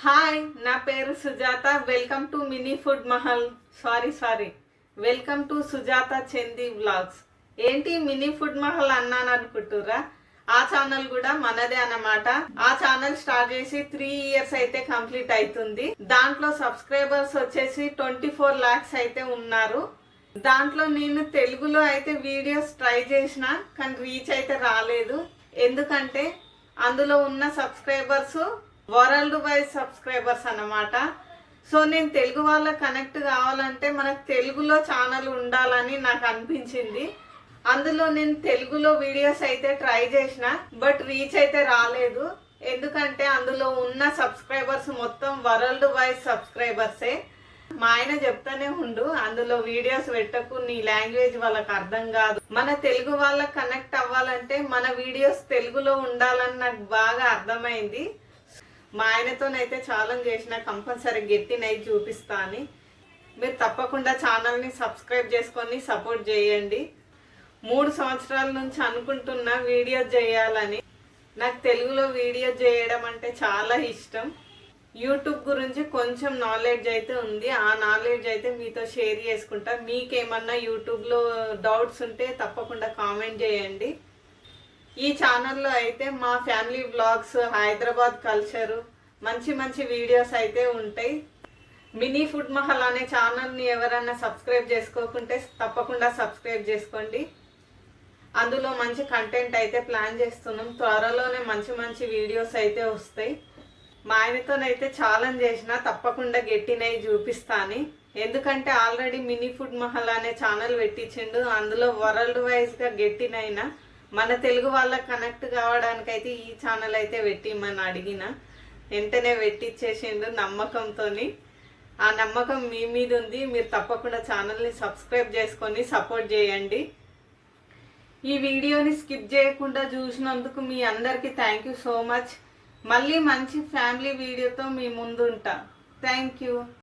Hi, నా పేరు Sujatha. Welcome to mini food Mahal. Sorry welcome to Sujatha Chandi vlogs. ఏంటి మినీ ఫుడ్ మహల్ అన్నాను అనుకుంటురా? ఆ ఛానల్ కూడా మనదే అన్నమాట. ఆ ఛానల్ స్టార్ట్ చేసి 3 years అయితే కంప్లీట్ అవుతుంది. దాంట్లో సబ్స్క్రైబర్స్ వచ్చేసి 24 lakhs అయితే ఉన్నారు. దాంట్లో నేను తెలుగులో అయితే వీడియోస్ ట్రై చేసిన, కానీ రీచ్ అయితే రాలేదు. ఎందుకంటే అందులో ఉన్న సబ్స్క్రైబర్స్ వరల్డ్ వైజ్ సబ్స్క్రైబర్స్ అన్నమాట. సో నేను తెలుగు వాళ్ళకి కనెక్ట్ కావాలంటే మనకు తెలుగులో ఛానల్ ఉండాలని నాకు అనిపించింది. అందులో నేను తెలుగులో వీడియోస్ అయితే ట్రై చేసిన, బట్ రీచ్ అయితే రాలేదు. ఎందుకంటే అందులో ఉన్న సబ్స్క్రైబర్స్ మొత్తం వరల్డ్ వైజ్ సబ్స్క్రైబర్సే. మా ఆయన చెప్తానే ఉండు, అందులో వీడియోస్ పెట్టకు, నీ లాంగ్వేజ్ వాళ్ళకి అర్థం కాదు. మన తెలుగు వాళ్ళకి కనెక్ట్ అవ్వాలంటే మన వీడియోస్ తెలుగులో ఉండాలని నాకు బాగా అర్థమైంది. మా ఆయనతోనైతే ఛాలెంజ్ చేసిన, కంపల్సరీ గట్టి నైట్ చూపిస్తా అని. మీరు తప్పకుండా ఛానల్ని సబ్స్క్రైబ్ చేసుకొని సపోర్ట్ చేయండి. 3 సంవత్సరాల నుంచి అనుకుంటున్నా వీడియోస్ చేయాలని. నాకు తెలుగులో వీడియోస్ చేయడం అంటే చాలా ఇష్టం. యూట్యూబ్ గురించి కొంచెం నాలెడ్జ్ అయితే ఉంది. ఆ నాలెడ్జ్ అయితే మీతో షేర్ చేసుకుంటా. మీకేమన్నా యూట్యూబ్లో డౌట్స్ ఉంటే తప్పకుండా కామెంట్ చేయండి. ఈ ఛానల్లో అయితే మా ఫ్యామిలీ వ్లాగ్స్, హైదరాబాద్ కల్చరు, మంచి మంచి వీడియోస్ అయితే ఉంటాయి. మినీ ఫుడ్ మహల్ అనే ఛానల్ని ఎవరైనా సబ్స్క్రైబ్ చేసుకోకుంటే తప్పకుండా సబ్స్క్రైబ్ చేసుకోండి. అందులో మంచి కంటెంట్ అయితే ప్లాన్ చేస్తున్నాం. త్వరలోనే మంచి మంచి వీడియోస్ అయితే వస్తాయి. మా ఆయనతోనైతే ఛాలెంజ్ చేసిన, తప్పకుండా గట్టినై చూపిస్తాను. ఎందుకంటే ఆల్రెడీ మినీ ఫుడ్ మహల్ అనే ఛానల్ పెట్టించిండు. అందులో వరల్డ్ వైజ్గా గట్టినైనా మన తెలుగు వాళ్ళకి కనెక్ట్ కావడానికైతే ఈ ఛానల్ అయితే పెట్టిమని అడిగిన, వెంటనే పెట్టించేసిండు నమ్మకంతో. ఆ నమ్మకం మీ మీద ఉంది. మీరు తప్పకుండా ఛానల్ని సబ్స్క్రైబ్ చేసుకొని సపోర్ట్ చేయండి. ఈ వీడియోని స్కిప్ చేయకుండా చూసినందుకు మీ అందరికీ థ్యాంక్ యూ సో మచ్. మళ్ళీ మంచి ఫ్యామిలీ వీడియోతో మీ ముందు ఉంటా. Thank you.